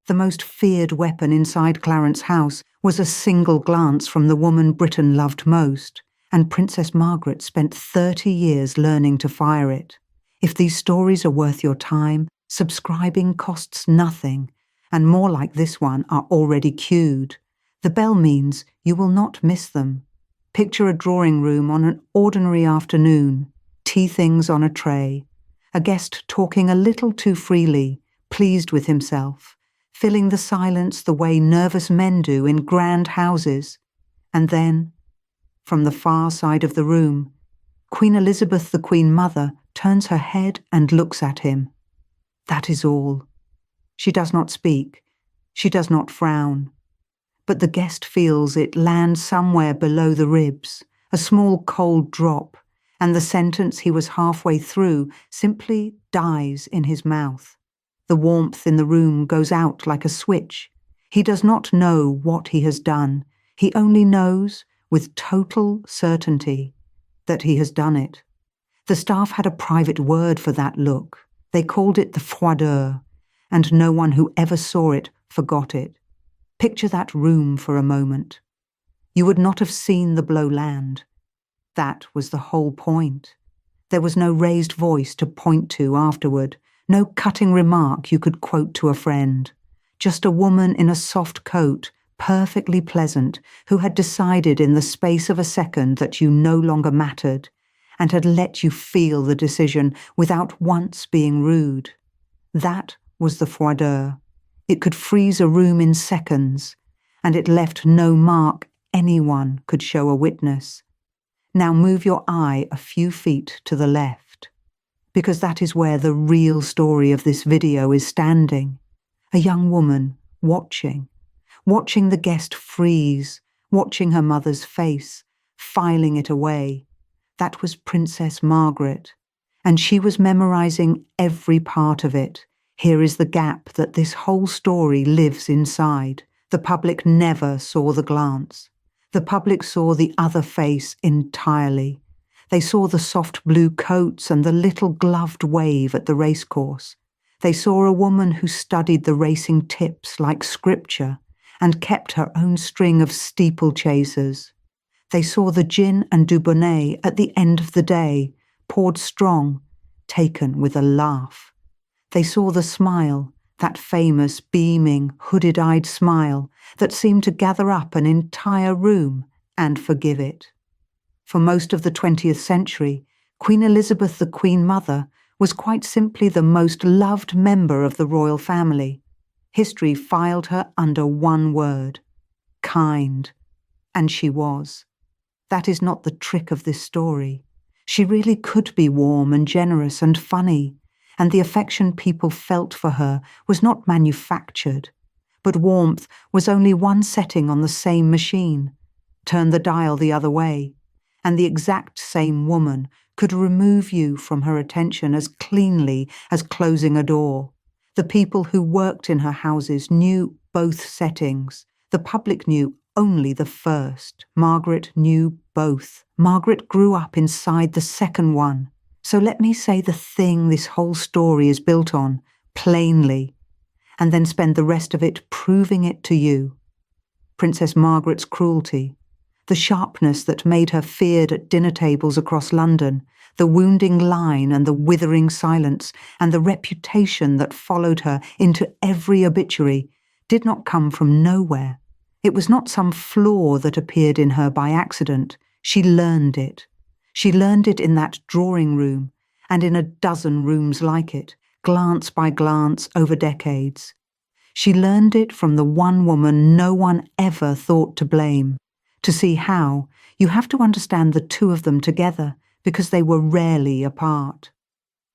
The most feared weapon inside Clarence House was a single glance from the woman Britain loved most, and Princess Margaret spent 30 years learning to fire it. If these stories are worth your time, subscribing costs nothing, and more like this one are already queued. The bell means you will not miss them. Picture a drawing room on an ordinary afternoon, tea things on a tray, a guest talking a little too freely, pleased with himself, filling the silence the way nervous men do in grand houses. And then, from the far side of the room, Queen Elizabeth, the Queen Mother, turns her head and looks at him. That is all. She does not speak. She does not frown. But the guest feels it land somewhere below the ribs, a small cold drop, and the sentence he was halfway through simply dies in his mouth. The warmth in the room goes out like a switch. He does not know what he has done. He only knows, with total certainty, that he has done it. The staff had a private word for that look. They called it the froideur, and no one who ever saw it forgot it. Picture that room for a moment. You would not have seen the blow land. That was the whole point. There was no raised voice to point to afterward, no cutting remark you could quote to a friend. Just a woman in a soft coat, perfectly pleasant, who had decided in the space of a second that you no longer mattered, and had let you feel the decision without once being rude. That was the froideur. It could freeze a room in seconds, and it left no mark anyone could show a witness. Now move your eye a few feet to the left, because that is where the real story of this video is standing. A young woman watching the guest freeze, watching her mother's face, filing it away. That was Princess Margaret, and she was memorizing every part of it. Here is the gap that this whole story lives inside. The public never saw the glance. The public saw the other face entirely. They saw the soft blue coats and the little gloved wave at the racecourse. They saw a woman who studied the racing tips like scripture and kept her own string of steeplechasers. They saw the gin and Dubonnet at the end of the day, poured strong, taken with a laugh. They saw the smile, that famous, beaming, hooded-eyed smile that seemed to gather up an entire room and forgive it. For most of the 20th century, Queen Elizabeth, the Queen Mother, was quite simply the most loved member of the royal family. History filed her under one word: kind. And she was. That is not the trick of this story. She really could be warm and generous and funny, and the affection people felt for her was not manufactured. But warmth was only one setting on the same machine. Turn the dial the other way, and the exact same woman could remove you from her attention as cleanly as closing a door. The people who worked in her houses knew both settings. The public knew only the first. Margaret knew both. Margaret grew up inside the second one. So let me say the thing this whole story is built on, plainly, and then spend the rest of it proving it to you. Princess Margaret's cruelty, the sharpness that made her feared at dinner tables across London, the wounding line and the withering silence, and the reputation that followed her into every obituary, did not come from nowhere. It was not some flaw that appeared in her by accident. She learned it. She learned it in that drawing room, and in a dozen rooms like it, glance by glance over decades. She learned it from the one woman no one ever thought to blame. To see how, you have to understand the two of them together, because they were rarely apart.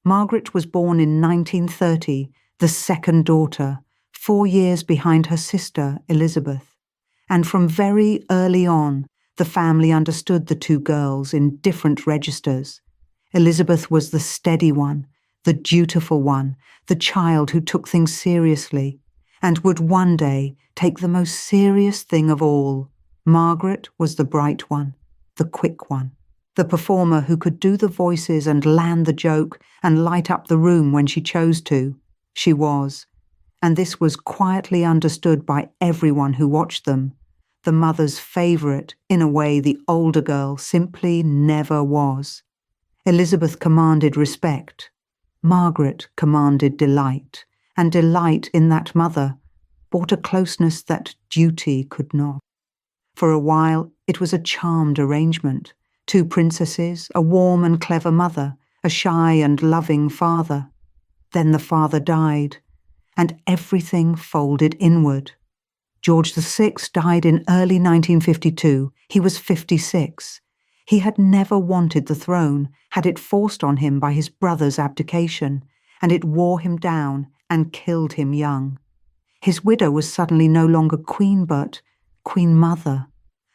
Margaret was born in 1930, the second daughter, 4 years behind her sister, Elizabeth. And from very early on, the family understood the two girls in different registers. Elizabeth was the steady one, the dutiful one, the child who took things seriously, and would one day take the most serious thing of all. Margaret was the bright one, the quick one, the performer who could do the voices and land the joke and light up the room when she chose to. She was. and this was quietly understood by everyone who watched them. The mother's favourite, in a way the older girl simply never was. Elizabeth commanded respect. Margaret commanded delight, and delight in that mother brought a closeness that duty could not. For a while, it was a charmed arrangement. 2 princesses, a warm and clever mother, a shy and loving father. Then the father died, and everything folded inward. George VI died in early 1952. He was 56. He had never wanted the throne, had it forced on him by his brother's abdication, and it wore him down and killed him young. His widow was suddenly no longer queen but Queen Mother,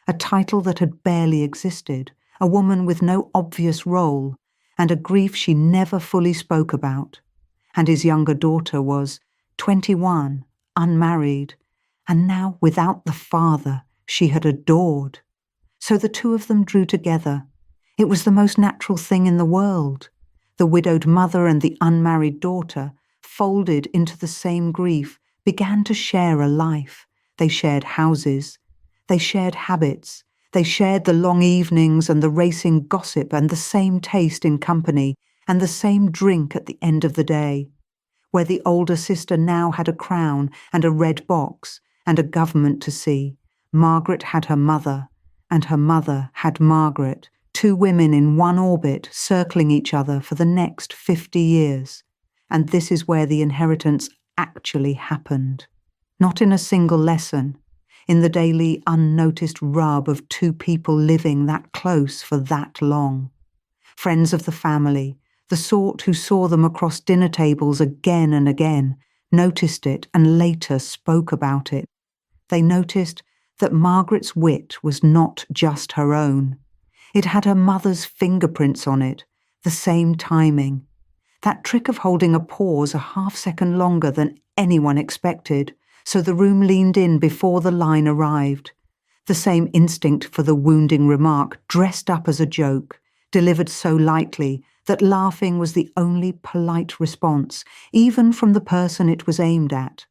a title that had barely existed, a woman with no obvious role, and a grief she never fully spoke about. And his younger daughter was 21, unmarried, and now without the father she had adored. So the 2 of them drew together. It was the most natural thing in the world. The widowed mother and the unmarried daughter, folded into the same grief, began to share a life. They shared houses. They shared habits. They shared the long evenings and the racing gossip and the same taste in company and the same drink at the end of the day. Where the older sister now had a crown and a red box and a government to see, Margaret had her mother, and her mother had Margaret, 2 women in one orbit circling each other for the next 50 years. And this is where the inheritance actually happened. Not in a single lesson, in the daily unnoticed rub of 2 people living that close for that long. Friends of the family, the sort who saw them across dinner tables again and again, noticed it and later spoke about it. They noticed that Margaret's wit was not just her own. It had her mother's fingerprints on it, the same timing. That trick of holding a pause a half-second longer than anyone expected, so the room leaned in before the line arrived. The same instinct for the wounding remark dressed up as a joke, delivered so lightly that laughing was the only polite response, even from the person it was aimed at.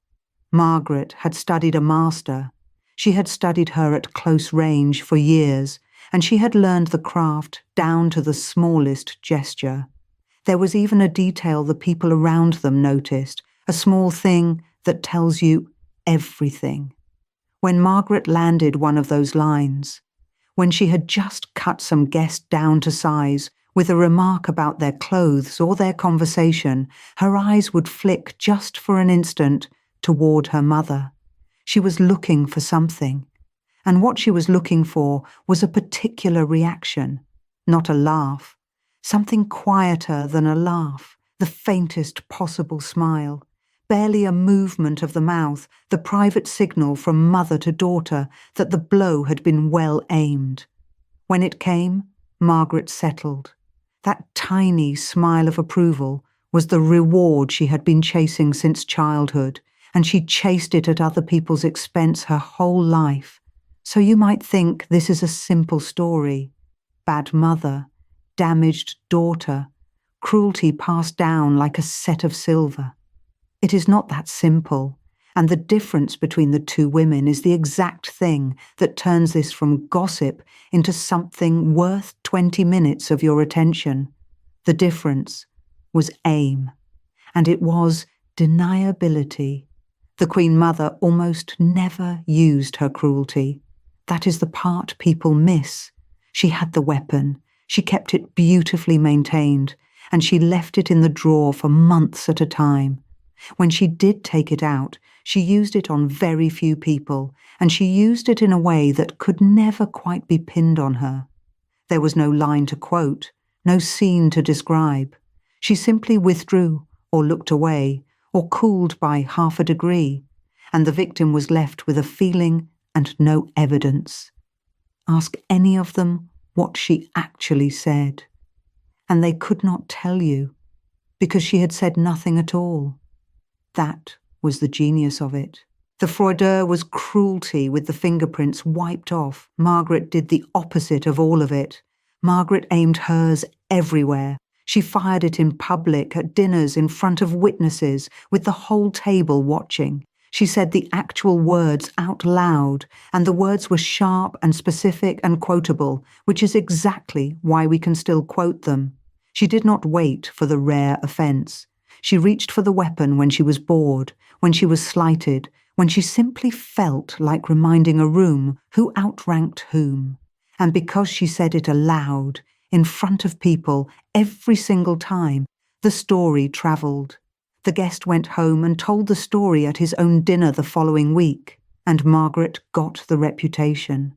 Margaret had studied a master. She had studied her at close range for years, and she had learned the craft down to the smallest gesture. There was even a detail the people around them noticed, a small thing that tells you everything. When Margaret landed one of those lines, when she had just cut some guest down to size with a remark about their clothes or their conversation, her eyes would flick just for an instant toward her mother. She was looking for something, and what she was looking for was a particular reaction, not a laugh, something quieter than a laugh, the faintest possible smile, barely a movement of the mouth, the private signal from mother to daughter that the blow had been well aimed. When it came, Margaret settled. That tiny smile of approval was the reward she had been chasing since childhood, and she chased it at other people's expense her whole life. So you might think this is a simple story. Bad mother, damaged daughter, cruelty passed down like a set of silver. It is not that simple, and the difference between the 2 women is the exact thing that turns this from gossip into something worth 20 minutes of your attention. The difference was aim, and it was deniability. The Queen Mother almost never used her cruelty. That is the part people miss. She had the weapon, she kept it beautifully maintained, and she left it in the drawer for months at a time. When she did take it out, she used it on very few people, and she used it in a way that could never quite be pinned on her. There was no line to quote, no scene to describe. She simply withdrew, or looked away, or cooled by half a degree, and the victim was left with a feeling and no evidence. Ask any of them what she actually said, and they could not tell you, because she had said nothing at all. That was the genius of it. The froideur was cruelty with the fingerprints wiped off. Margaret did the opposite of all of it. Margaret aimed hers everywhere. She fired it in public, at dinners, in front of witnesses, with the whole table watching. She said the actual words out loud, and the words were sharp and specific and quotable, which is exactly why we can still quote them. She did not wait for the rare offence. She reached for the weapon when she was bored, when she was slighted, when she simply felt like reminding a room who outranked whom. And because she said it aloud, in front of people, every single time, the story travelled. The guest went home and told the story at his own dinner the following week, and Margaret got the reputation.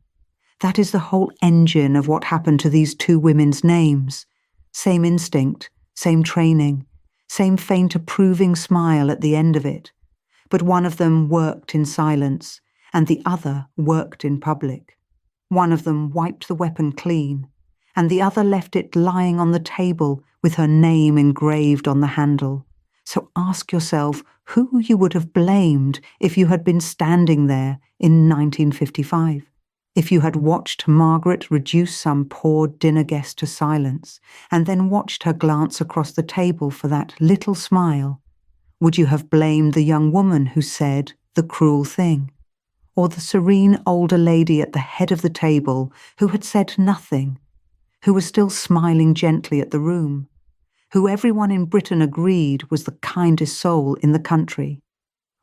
That is the whole engine of what happened to these two women's names. Same instinct, same training, same faint approving smile at the end of it. But one of them worked in silence, and the other worked in public. One of them wiped the weapon clean, and the other left it lying on the table with her name engraved on the handle. So ask yourself who you would have blamed if you had been standing there in 1955. If you had watched Margaret reduce some poor dinner guest to silence, and then watched her glance across the table for that little smile, would you have blamed the young woman who said the cruel thing? Or the serene older lady at the head of the table who had said nothing, who was still smiling gently at the room, who everyone in Britain agreed was the kindest soul in the country?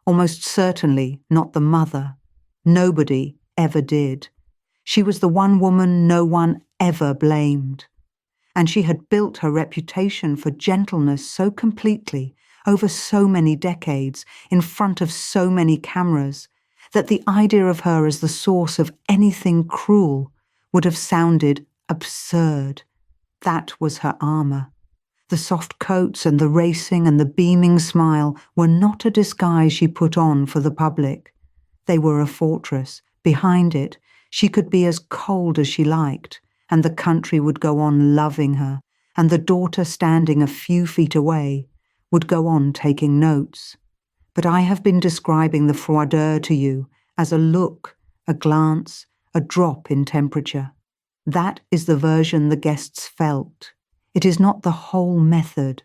Almost certainly not the mother. Nobody ever did. She was the one woman no one ever blamed. And she had built her reputation for gentleness so completely, over so many decades, in front of so many cameras, that the idea of her as the source of anything cruel would have sounded absurd. That was her armour. The soft coats and the racing and the beaming smile were not a disguise she put on for the public. They were a fortress. Behind it, she could be as cold as she liked, and the country would go on loving her, and the daughter standing a few feet away would go on taking notes. But I have been describing the froideur to you as a look, a glance, a drop in temperature. That is the version the guests felt. It is not the whole method,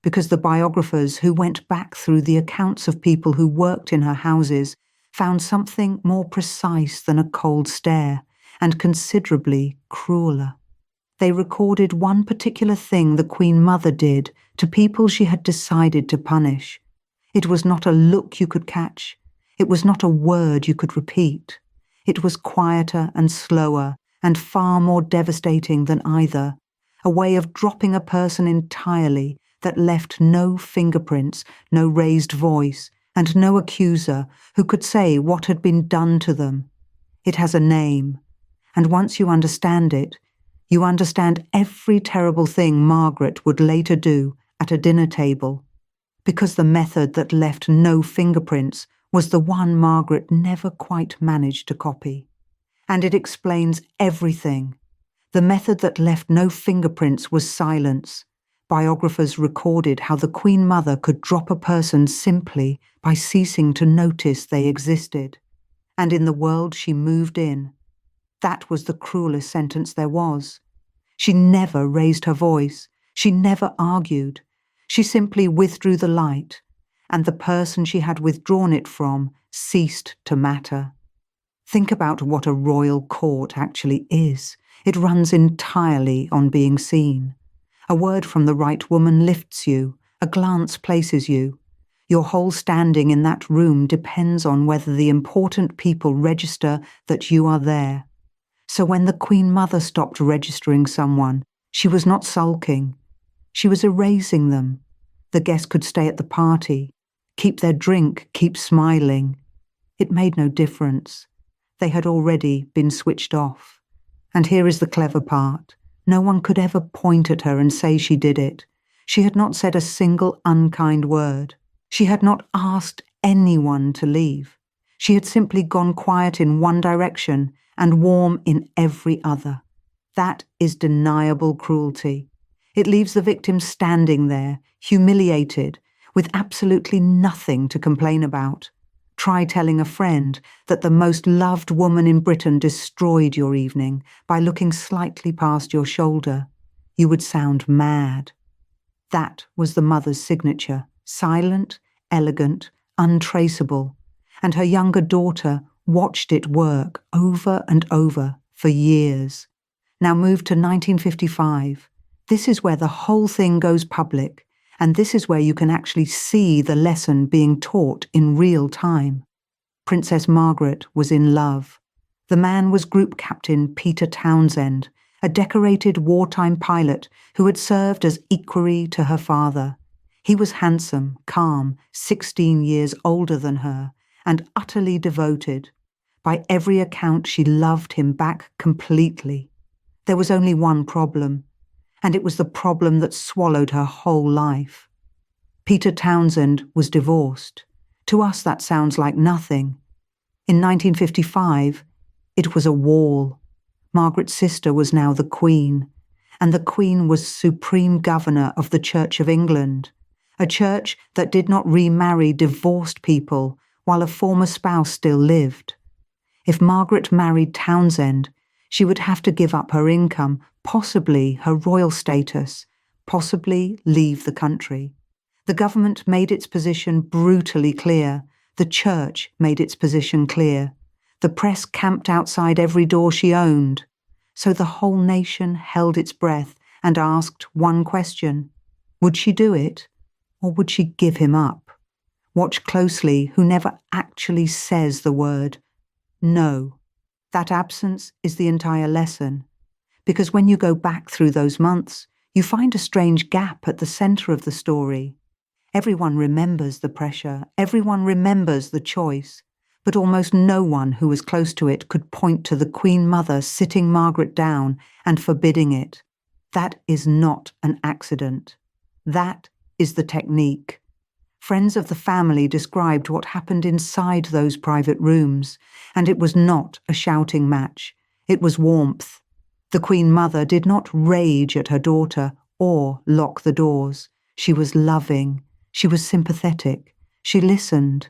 because the biographers who went back through the accounts of people who worked in her houses found something more precise than a cold stare, and considerably crueler. They recorded one particular thing the Queen Mother did to people she had decided to punish. It was not a look you could catch. It was not a word you could repeat. It was quieter and slower and far more devastating than either, a way of dropping a person entirely that left no fingerprints, no raised voice, and no accuser who could say what had been done to them. It has a name, and once you understand it, you understand every terrible thing Margaret would later do at a dinner table, because the method that left no fingerprints was the one Margaret never quite managed to copy. And it explains everything. The method that left no fingerprints was silence. Biographers recorded how the Queen Mother could drop a person simply by ceasing to notice they existed. And in the world she moved in, that was the cruelest sentence there was. She never raised her voice. She never argued. She simply withdrew the light, and the person she had withdrawn it from ceased to matter. Think about what a royal court actually is. It runs entirely on being seen. A word from the right woman lifts you. A glance places you. Your whole standing in that room depends on whether the important people register that you are there. So when the Queen Mother stopped registering someone, she was not sulking. She was erasing them. The guests could stay at the party, keep their drink, keep smiling. It made no difference. They had already been switched off. And here is the clever part. No one could ever point at her and say she did it. She had not said a single unkind word. She had not asked anyone to leave. She had simply gone quiet in one direction and warm in every other. That is deniable cruelty. It leaves the victim standing there, humiliated, with absolutely nothing to complain about. Try telling a friend that the most loved woman in Britain destroyed your evening by looking slightly past your shoulder. You would sound mad. That was the mother's signature, silent, elegant, untraceable, and her younger daughter watched it work over and over for years. Now move to 1955. This is where the whole thing goes public, and this is where you can actually see the lesson being taught in real time. Princess Margaret was in love. The man was Group Captain Peter Townsend, a decorated wartime pilot who had served as equerry to her father. He was handsome, calm, 16 years older than her, and utterly devoted. By every account, she loved him back completely. There was only one problem, and it was the problem that swallowed her whole life. Peter Townsend was divorced. To us, that sounds like nothing. In 1955, it was a wall. Margaret's sister was now the Queen, and the Queen was supreme governor of the Church of England, a church that did not remarry divorced people while a former spouse still lived. If Margaret married Townsend, she would have to give up her income, possibly her royal status, possibly leave the country. The government made its position brutally clear. The church made its position clear. The press camped outside every door she owned. So the whole nation held its breath and asked one question. Would she do it, or would she give him up? Watch closely who never actually says the word no. That absence is the entire lesson, because when you go back through those months, you find a strange gap at the centre of the story. Everyone remembers the pressure, everyone remembers the choice, but almost no one who was close to it could point to the Queen Mother sitting Margaret down and forbidding it. That is not an accident. That is the technique. Friends of the family described what happened inside those private rooms, and it was not a shouting match. It was warmth. The Queen Mother did not rage at her daughter or lock the doors. She was loving. She was sympathetic. She listened.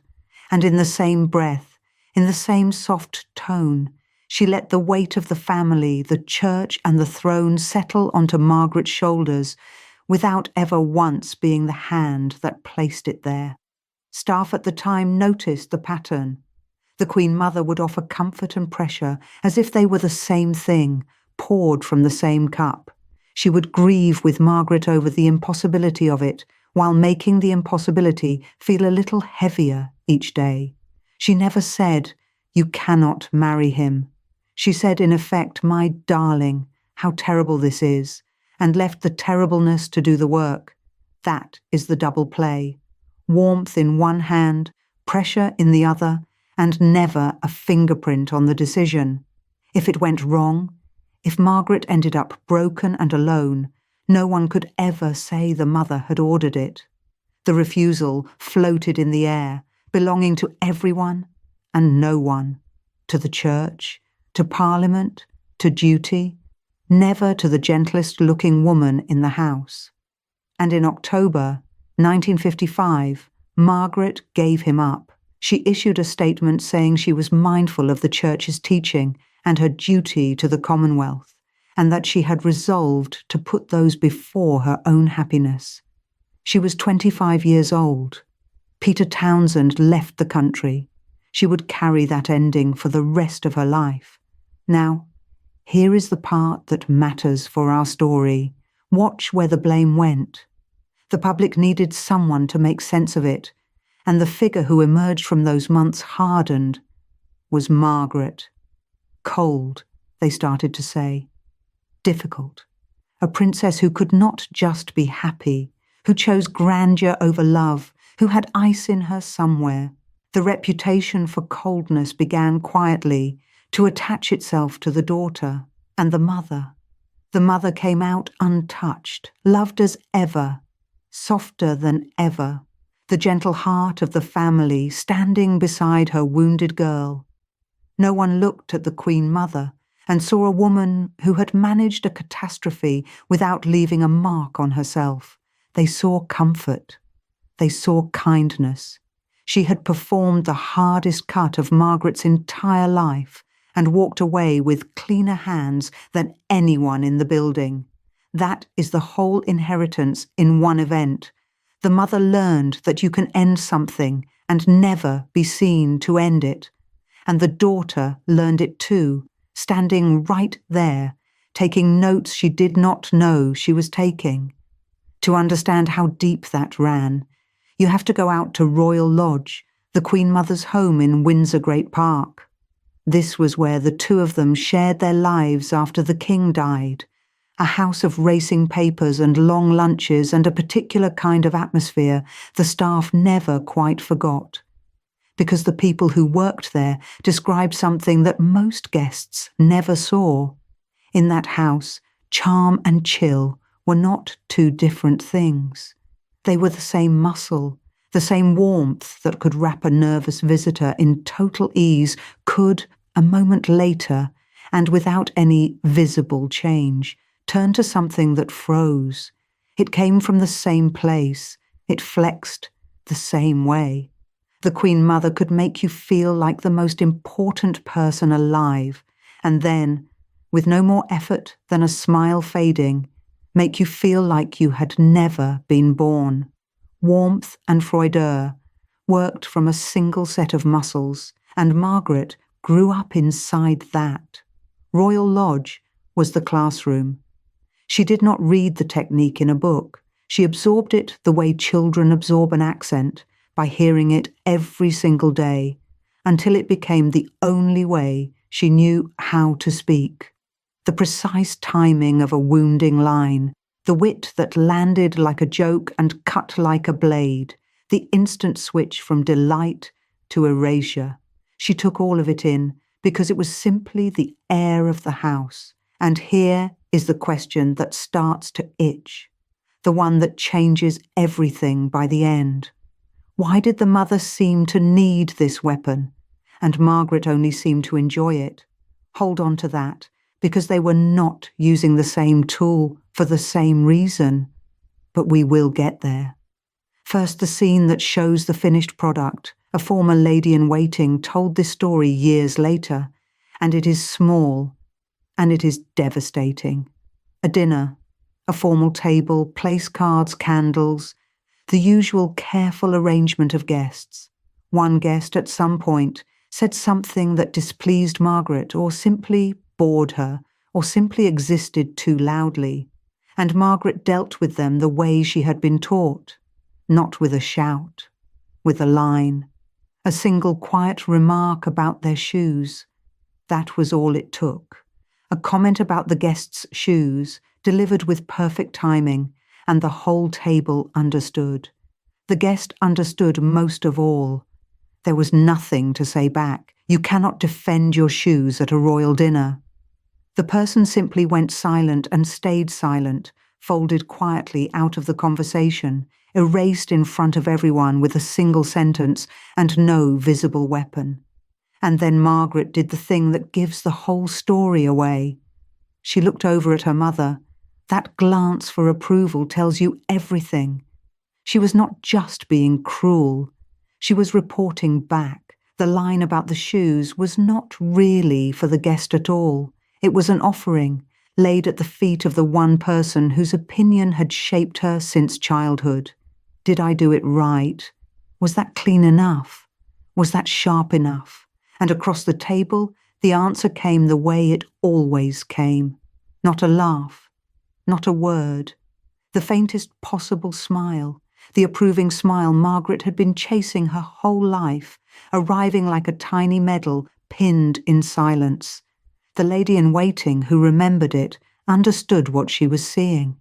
And in the same breath, in the same soft tone, she let the weight of the family, the church and the throne settle onto Margaret's shoulders without ever once being the hand that placed it there. Staff at the time noticed the pattern. The Queen Mother would offer comfort and pressure as if they were the same thing, poured from the same cup. She would grieve with Margaret over the impossibility of it, while making the impossibility feel a little heavier each day. She never said, "You cannot marry him." She said, in effect, "My darling, how terrible this is," and left the terribleness to do the work. That is the double play. Warmth in one hand, pressure in the other, and never a fingerprint on the decision. If it went wrong, if Margaret ended up broken and alone, no one could ever say the mother had ordered it. The refusal floated in the air, belonging to everyone and no one, to the church, to Parliament, to duty, never to the gentlest-looking woman in the house. And in October 1955, Margaret gave him up. She issued a statement saying she was mindful of the church's teaching and her duty to the Commonwealth, and that she had resolved to put those before her own happiness. She was 25 years old. Peter Townsend left the country. She would carry that ending for the rest of her life. Now, here is the part that matters for our story. Watch where the blame went. The public needed someone to make sense of it, and the figure who emerged from those months hardened was Margaret. Cold, they started to say. Difficult. A princess who could not just be happy, who chose grandeur over love, who had ice in her somewhere. The reputation for coldness began quietly to attach itself to the daughter and the mother. The mother came out untouched, loved as ever, softer than ever, the gentle heart of the family standing beside her wounded girl. No one looked at the Queen Mother and saw a woman who had managed a catastrophe without leaving a mark on herself. They saw comfort. They saw kindness. She had performed the hardest cut of Margaret's entire life and walked away with cleaner hands than anyone in the building. That is the whole inheritance in one event. The mother learned that you can end something and never be seen to end it. And the daughter learned it too, standing right there, taking notes she did not know she was taking. To understand how deep that ran, you have to go out to Royal Lodge, the Queen Mother's home in Windsor Great Park. This was where the two of them shared their lives after the king died, a house of racing papers and long lunches and a particular kind of atmosphere the staff never quite forgot. Because the people who worked there described something that most guests never saw. In that house, charm and chill were not two different things. They were the same muscle, the same warmth that could wrap a nervous visitor in total ease could, a moment later, and without any visible change, turn to something that froze. It came from the same place. It flexed the same way. The Queen Mother could make you feel like the most important person alive, and then, with no more effort than a smile fading, make you feel like you had never been born. Warmth and froideur worked from a single set of muscles, and Margaret grew up inside that. Royal Lodge was the classroom. She did not read the technique in a book. She absorbed it the way children absorb an accent, by hearing it every single day, until it became the only way she knew how to speak. The precise timing of a wounding line, the wit that landed like a joke and cut like a blade, the instant switch from delight to erasure. She took all of it in because it was simply the air of the house. And here is the question that starts to itch, the one that changes everything by the end. Why did the mother seem to need this weapon, and Margaret only seemed to enjoy it? Hold on to that, because they were not using the same tool for the same reason. But we will get there. First, the scene that shows the finished product. A former lady-in-waiting told this story years later, and it is small, and it is devastating. A dinner, a formal table, place cards, candles, the usual careful arrangement of guests. One guest at some point said something that displeased Margaret, or simply bored her, or simply existed too loudly, and Margaret dealt with them the way she had been taught, not with a shout, with a line, a single quiet remark about their shoes. That was all it took. A comment about the guest's shoes, delivered with perfect timing, and the whole table understood. The guest understood most of all. There was nothing to say back. You cannot defend your shoes at a royal dinner. The person simply went silent and stayed silent, folded quietly out of the conversation, erased in front of everyone with a single sentence and no visible weapon. And then Margaret did the thing that gives the whole story away. She looked over at her mother. That glance for approval tells you everything. She was not just being cruel. She was reporting back. The line about the shoes was not really for the guest at all. It was an offering, laid at the feet of the one person whose opinion had shaped her since childhood. Did I do it right? Was that clean enough? Was that sharp enough? And across the table, the answer came the way it always came. Not a laugh, not a word, the faintest possible smile, the approving smile Margaret had been chasing her whole life, arriving like a tiny medal pinned in silence. The lady-in-waiting who remembered it understood what she was seeing.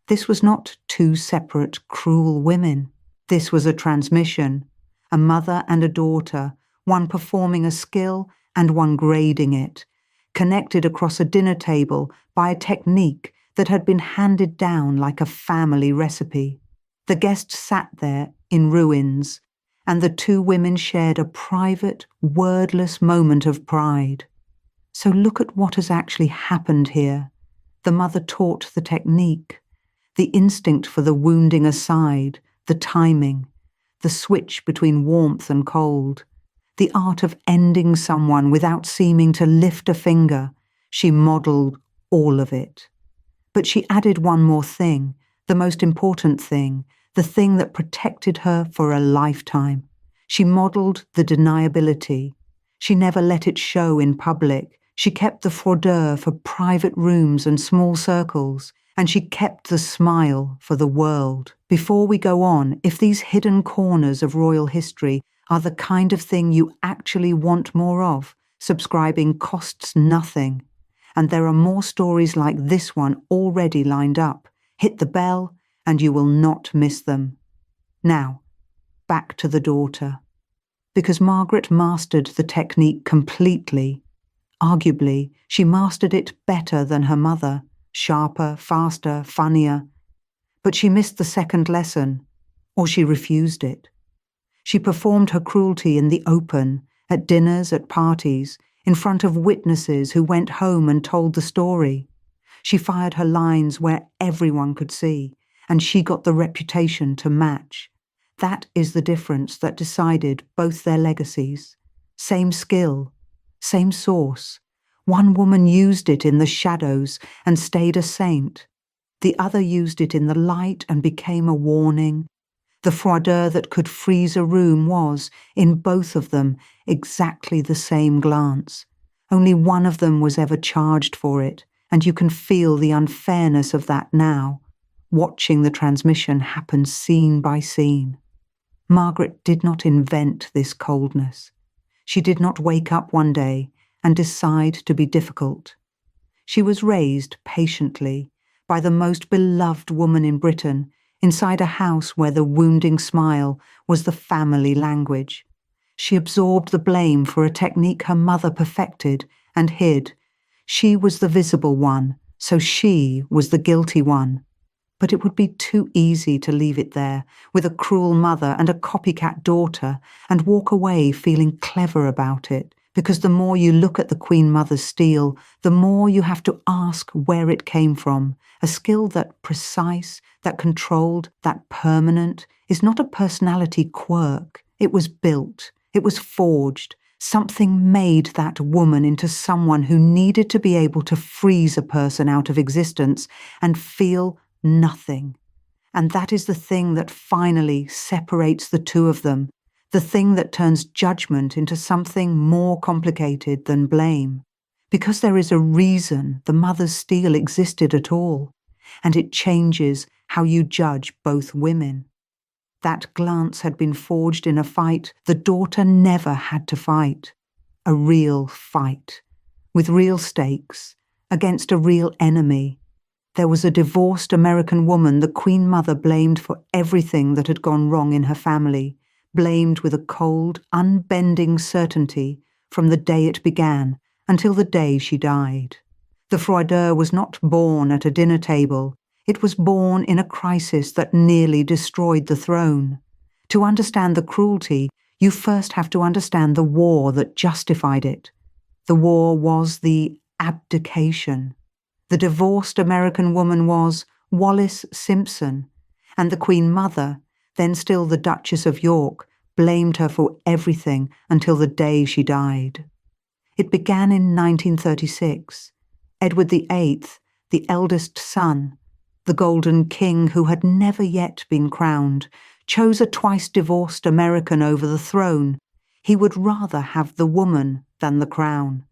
This was not two separate, cruel women. This was a transmission, a mother and a daughter, one performing a skill and one grading it, connected across a dinner table by a technique that had been handed down like a family recipe. The guests sat there in ruins, and the two women shared a private, wordless moment of pride. So look at what has actually happened here. The mother taught the technique, the instinct for the wounding aside, the timing, the switch between warmth and cold, the art of ending someone without seeming to lift a finger. She modelled all of it. But she added one more thing, the most important thing, the thing that protected her for a lifetime. She modelled the deniability. She never let it show in public. She kept the froideur for private rooms and small circles, and she kept the smile for the world. Before we go on, if these hidden corners of royal history are the kind of thing you actually want more of, subscribing costs nothing. And there are more stories like this one already lined up. Hit the bell, and you will not miss them. Now, back to the daughter. Because Margaret mastered the technique completely. Arguably, she mastered it better than her mother, sharper, faster, funnier. But she missed the second lesson, or she refused it. She performed her cruelty in the open, at dinners, at parties, in front of witnesses who went home and told the story. She fired her lines where everyone could see, and she got the reputation to match. That is the difference that decided both their legacies. Same skill, same source. One woman used it in the shadows and stayed a saint. The other used it in the light and became a warning. The froideur that could freeze a room was, in both of them, exactly the same glance. Only one of them was ever charged for it, and you can feel the unfairness of that now, watching the transmission happen scene by scene. Margaret did not invent this coldness. She did not wake up one day and decide to be difficult. She was raised patiently by the most beloved woman in Britain, inside a house where the wounding smile was the family language. She absorbed the blame for a technique her mother perfected and hid. She was the visible one, so she was the guilty one. But it would be too easy to leave it there, with a cruel mother and a copycat daughter, and walk away feeling clever about it, because the more you look at the Queen Mother's steel, the more you have to ask where it came from. A skill that precise, that controlled, that permanent, is not a personality quirk. It was built. It was forged. Something made that woman into someone who needed to be able to freeze a person out of existence and feel nothing. And that is the thing that finally separates the two of them, the thing that turns judgment into something more complicated than blame. Because there is a reason the mother's steel existed at all, and it changes how you judge both women. That glance had been forged in a fight the daughter never had to fight. A real fight, with real stakes, against a real enemy. There was a divorced American woman the Queen Mother blamed for everything that had gone wrong in her family, blamed with a cold, unbending certainty from the day it began until the day she died. The froideur was not born at a dinner table. It was born in a crisis that nearly destroyed the throne. To understand the cruelty, you first have to understand the war that justified it. The war was the abdication. The divorced American woman was Wallis Simpson, and the Queen Mother, then still the Duchess of York, blamed her for everything until the day she died. It began in 1936. Edward VIII, the eldest son, the Golden King who had never yet been crowned, chose a twice-divorced American over the throne. He would rather have the woman than the crown.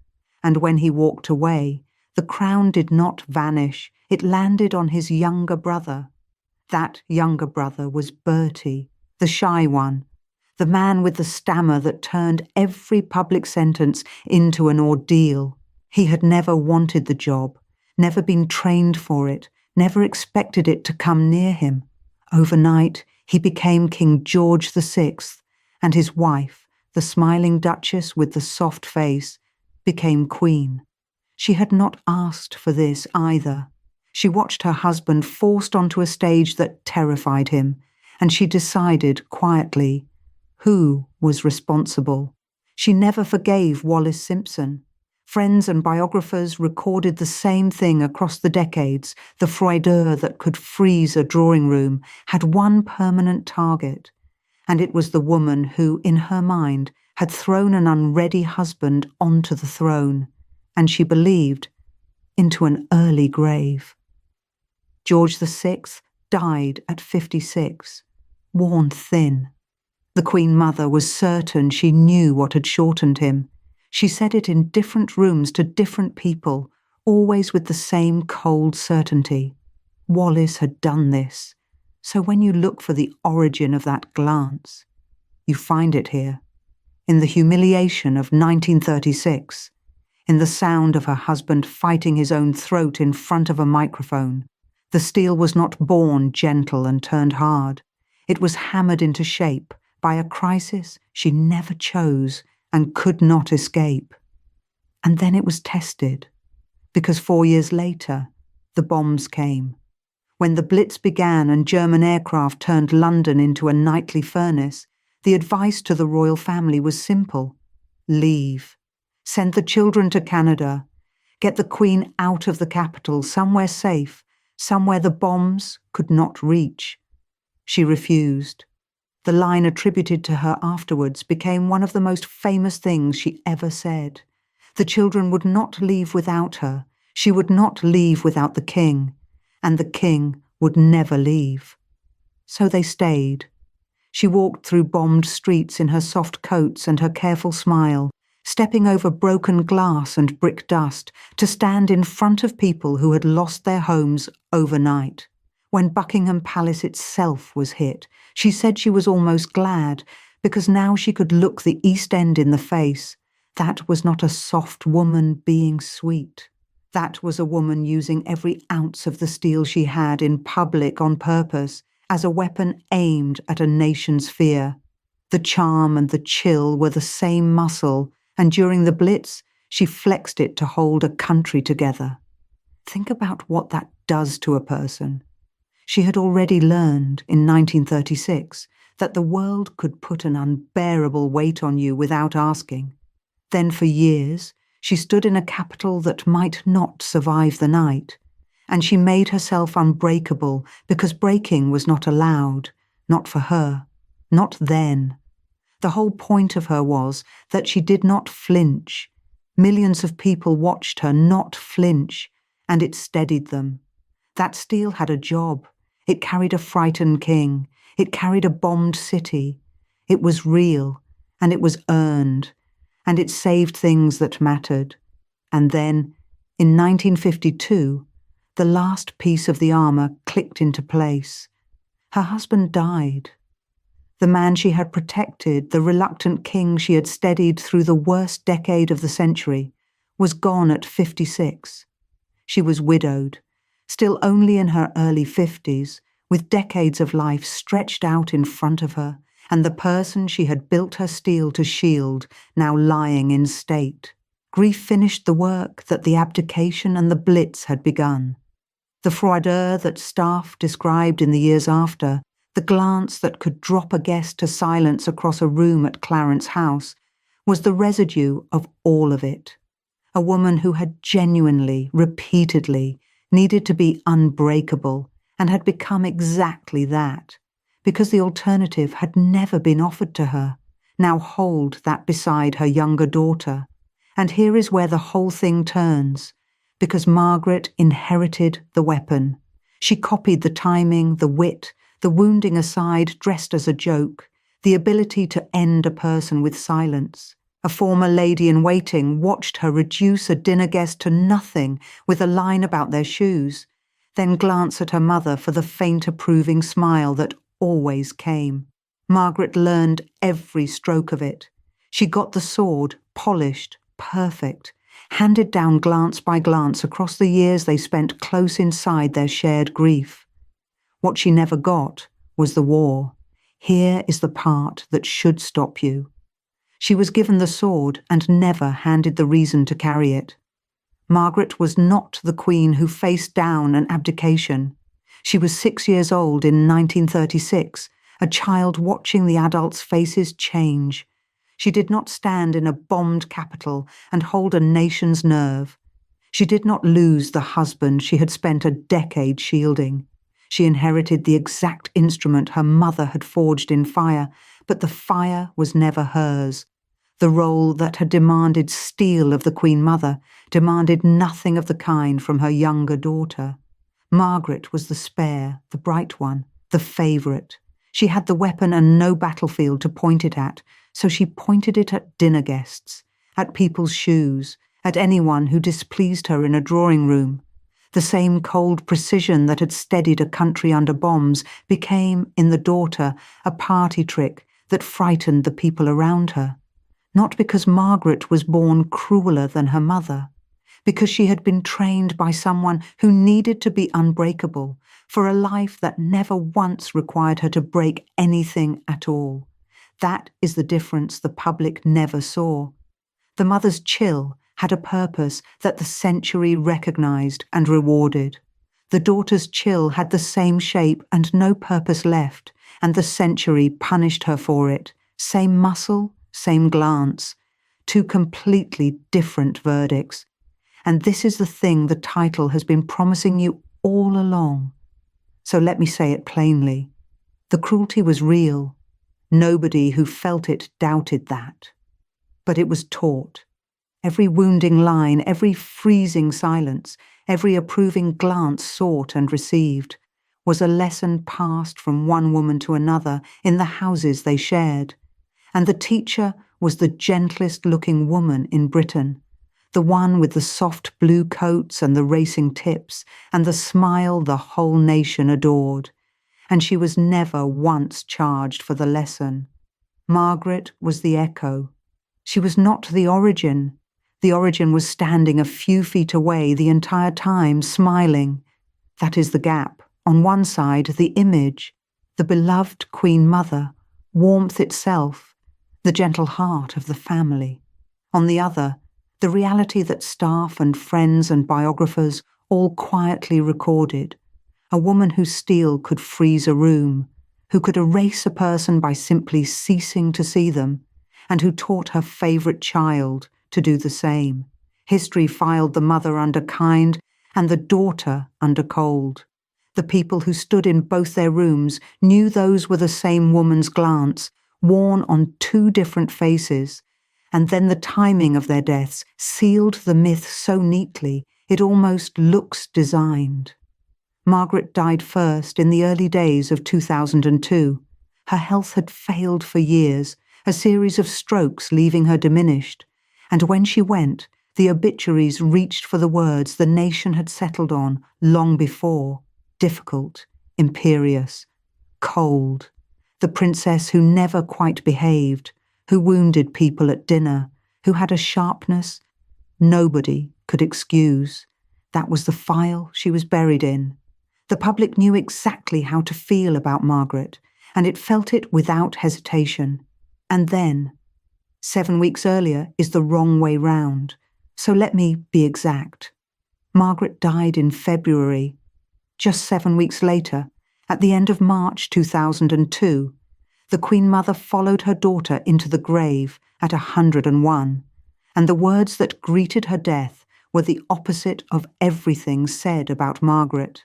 And when he walked away, the crown did not vanish. It landed on his younger brother. That younger brother was Bertie, the shy one, the man with the stammer that turned every public sentence into an ordeal. He had never wanted the job, never been trained for it, never expected it to come near him. Overnight, he became King George VI, and his wife, the smiling Duchess with the soft face, became Queen. She had not asked for this either. She watched her husband forced onto a stage that terrified him, and she decided quietly who was responsible. She never forgave Wallis Simpson. Friends and biographers recorded the same thing across the decades. The froideur that could freeze a drawing room had one permanent target, and it was the woman who, in her mind, had thrown an unready husband onto the throne, and she believed, into an early grave. George VI died at 56, worn thin. The Queen Mother was certain she knew what had shortened him. She said it in different rooms to different people, always with the same cold certainty. Wallis had done this. So when you look for the origin of that glance, you find it here, in the humiliation of 1936, in the sound of her husband fighting his own throat in front of a microphone. The steel was not born gentle and turned hard. It was hammered into shape by a crisis she never chose and could not escape. And then it was tested, because 4 years later, the bombs came. When the Blitz began and German aircraft turned London into a nightly furnace, the advice to the royal family was simple. Leave. Send the children to Canada. Get the Queen out of the capital, somewhere safe, somewhere the bombs could not reach. She refused. The line attributed to her afterwards became one of the most famous things she ever said. The children would not leave without her. She would not leave without the king. And the king would never leave. So they stayed. She walked through bombed streets in her soft coats and her careful smile, stepping over broken glass and brick dust to stand in front of people who had lost their homes overnight. When Buckingham Palace itself was hit, she said she was almost glad, because now she could look the East End in the face. That was not a soft woman being sweet. That was a woman using every ounce of the steel she had in public on purpose, as a weapon aimed at a nation's fear. The charm and the chill were the same muscle, and during the Blitz, she flexed it to hold a country together. Think about what that does to a person. She had already learned in 1936 that the world could put an unbearable weight on you without asking. Then for years, she stood in a capital that might not survive the night, and she made herself unbreakable because breaking was not allowed, not for her, not then. The whole point of her was that she did not flinch. Millions of people watched her not flinch, and it steadied them. That steel had a job. It carried a frightened king. It carried a bombed city. It was real, and it was earned, and it saved things that mattered. And then, in 1952, the last piece of the armour clicked into place. Her husband died. The man she had protected, the reluctant king she had steadied through the worst decade of the century, was gone at 56. She was widowed, still only in her early 50s, with decades of life stretched out in front of her, and the person she had built her steel to shield now lying in state. Grief finished the work that the abdication and the Blitz had begun. The froideur that staff described in the years after, the glance that could drop a guest to silence across a room at Clarence House, was the residue of all of it. A woman who had genuinely, repeatedly, needed to be unbreakable, and had become exactly that, because the alternative had never been offered to her. Now hold that beside her younger daughter. And here is where the whole thing turns, because Margaret inherited the weapon. She copied the timing, the wit, the wounding aside dressed as a joke, the ability to end a person with silence. A former lady-in-waiting watched her reduce a dinner guest to nothing with a line about their shoes, then glance at her mother for the faint approving smile that always came. Margaret learned every stroke of it. She got the sword, polished, perfect, handed down glance by glance across the years they spent close inside their shared grief. What she never got was the war. Here is the part that should stop you. She was given the sword and never handed the reason to carry it. Margaret was not the queen who faced down an abdication. She was 6 years old in 1936, a child watching the adults' faces change. She did not stand in a bombed capital and hold a nation's nerve. She did not lose the husband she had spent a decade shielding. She inherited the exact instrument her mother had forged in fire, but the fire was never hers. The role that had demanded steel of the Queen Mother demanded nothing of the kind from her younger daughter. Margaret was the spare, the bright one, the favourite. She had the weapon and no battlefield to point it at, so she pointed it at dinner guests, at people's shoes, at anyone who displeased her in a drawing room. The same cold precision that had steadied a country under bombs became, in the daughter, a party trick that frightened the people around her. Not because Margaret was born crueler than her mother, because she had been trained by someone who needed to be unbreakable for a life that never once required her to break anything at all. That is the difference the public never saw. The mother's chill had a purpose that the century recognized and rewarded. The daughter's chill had the same shape and no purpose left, and the century punished her for it. Same muscle, same glance. Two completely different verdicts. And this is the thing the title has been promising you all along. So let me say it plainly. The cruelty was real. Nobody who felt it doubted that. But it was taught. Every wounding line, every freezing silence, every approving glance sought and received, was a lesson passed from one woman to another in the houses they shared. And the teacher was the gentlest-looking woman in Britain, the one with the soft blue coats and the racing tips, and the smile the whole nation adored. And she was never once charged for the lesson. Margaret was the echo. She was not the origin. The origin was standing a few feet away the entire time, smiling. That is the gap. On one side, the image, the beloved Queen Mother, warmth itself, the gentle heart of the family. On the other, the reality that staff and friends and biographers all quietly recorded. A woman whose steel could freeze a room, who could erase a person by simply ceasing to see them, and who taught her favourite child to do the same. History filed the mother under kind and the daughter under cold. The people who stood in both their rooms knew those were the same woman's glance, worn on two different faces, and then the timing of their deaths sealed the myth so neatly it almost looks designed. Margaret died first in the early days of 2002. Her health had failed for years, a series of strokes leaving her diminished, and when she went, the obituaries reached for the words the nation had settled on long before: difficult, imperious, cold, the princess who never quite behaved, who wounded people at dinner, who had a sharpness nobody could excuse. That was the file she was buried in. The public knew exactly how to feel about Margaret, and it felt it without hesitation. And then, 7 weeks earlier is the wrong way round, so let me be exact. Margaret died in February. Just 7 weeks later, at the end of March 2002, the Queen Mother followed her daughter into the grave at 101, and the words that greeted her death were the opposite of everything said about Margaret.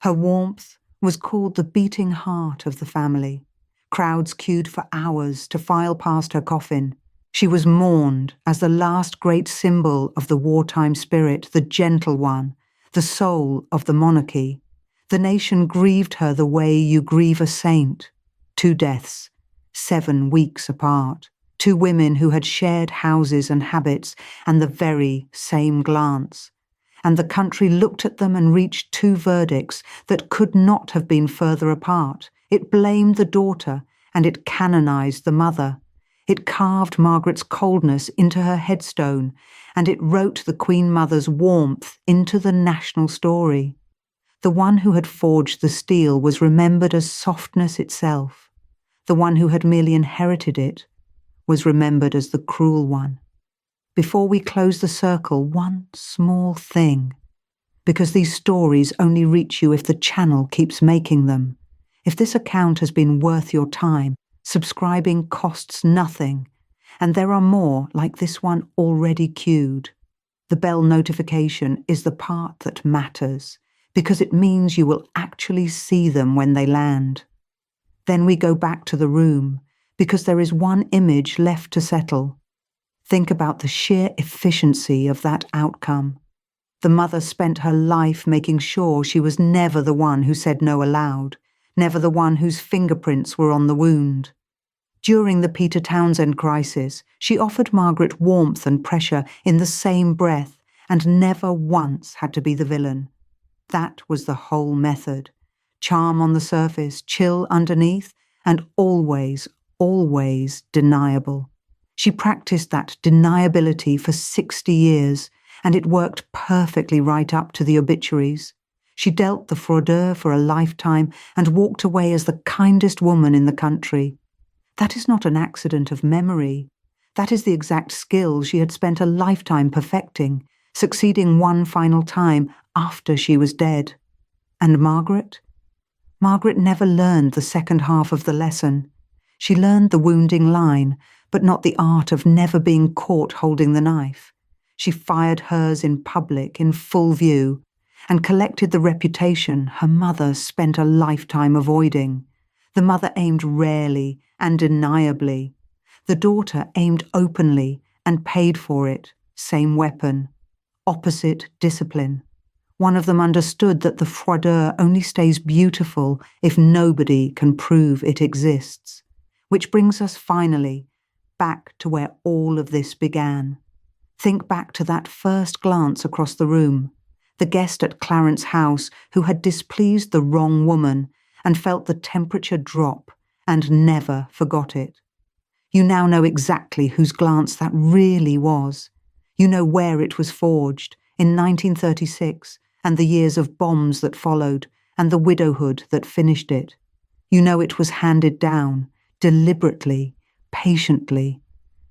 Her warmth was called the beating heart of the family. Crowds queued for hours to file past her coffin. She was mourned as the last great symbol of the wartime spirit, the gentle one, the soul of the monarchy. The nation grieved her the way you grieve a saint. 2 deaths, 7 weeks apart. 2 women who had shared houses and habits and the very same glance. And the country looked at them and reached 2 verdicts that could not have been further apart. It blamed the daughter and it canonized the mother. It carved Margaret's coldness into her headstone, and it wrote the Queen Mother's warmth into the national story. The one who had forged the steel was remembered as softness itself. The one who had merely inherited it was remembered as the cruel one. Before we close the circle, one small thing, because these stories only reach you if the channel keeps making them. If this account has been worth your time, subscribing costs nothing, and there are more like this one already queued. The bell notification is the part that matters, because it means you will actually see them when they land. Then we go back to the room, because there is one image left to settle. Think about the sheer efficiency of that outcome. The mother spent her life making sure she was never the one who said no aloud, never the one whose fingerprints were on the wound. During the Peter Townsend crisis, she offered Margaret warmth and pressure in the same breath and never once had to be the villain. That was the whole method. Charm on the surface, chill underneath, and always, always deniable. She practiced that deniability for 60 years, and it worked perfectly right up to the obituaries. She dealt the froideur for a lifetime and walked away as the kindest woman in the country. That is not an accident of memory. That is the exact skill she had spent a lifetime perfecting, succeeding one final time after she was dead. And Margaret? Margaret never learned the second half of the lesson. She learned the wounding line, but not the art of never being caught holding the knife. She fired hers in public, in full view, and collected the reputation her mother spent a lifetime avoiding. The mother aimed rarely and deniably. The daughter aimed openly and paid for it, same weapon. Opposite discipline. One of them understood that the froideur only stays beautiful if nobody can prove it exists. Which brings us finally back to where all of this began. Think back to that first glance across the room, the guest at Clarence House who had displeased the wrong woman and felt the temperature drop and never forgot it. You now know exactly whose glance that really was. You know where it was forged, in 1936, and the years of bombs that followed, and the widowhood that finished it. You know it was handed down, deliberately, patiently,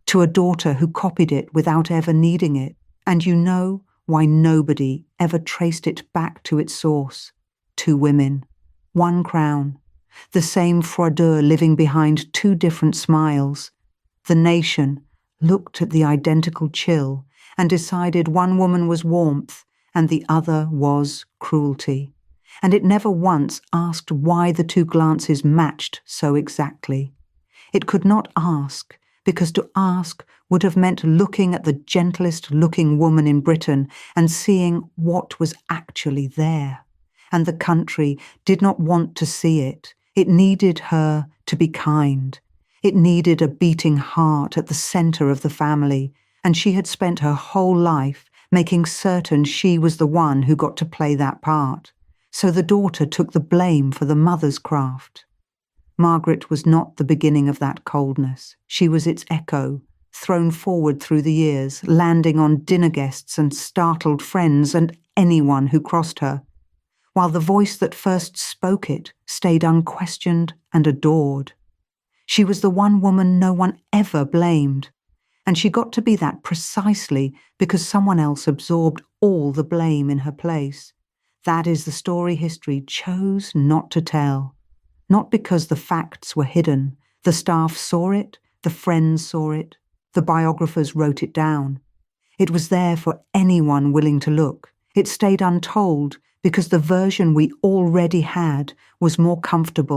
to a daughter who copied it without ever needing it, and you know why nobody ever traced it back to its source. 2 women, 1 crown, the same froideur living behind 2 different smiles. The nation looked at the identical chill and decided one woman was warmth and the other was cruelty. And it never once asked why the 2 glances matched so exactly. It could not ask, because to ask would have meant looking at the gentlest-looking woman in Britain and seeing what was actually there. And the country did not want to see it. It needed her to be kind. It needed a beating heart at the centre of the family, and she had spent her whole life making certain she was the one who got to play that part. So the daughter took the blame for the mother's craft. Margaret was not the beginning of that coldness. She was its echo, thrown forward through the years, landing on dinner guests and startled friends and anyone who crossed her, while the voice that first spoke it stayed unquestioned and adored. She was the one woman no one ever blamed, and she got to be that precisely because someone else absorbed all the blame in her place. That is the story history chose not to tell. Not because the facts were hidden. The staff saw it, the friends saw it, the biographers wrote it down. It was there for anyone willing to look. It stayed untold because the version we already had was more comfortable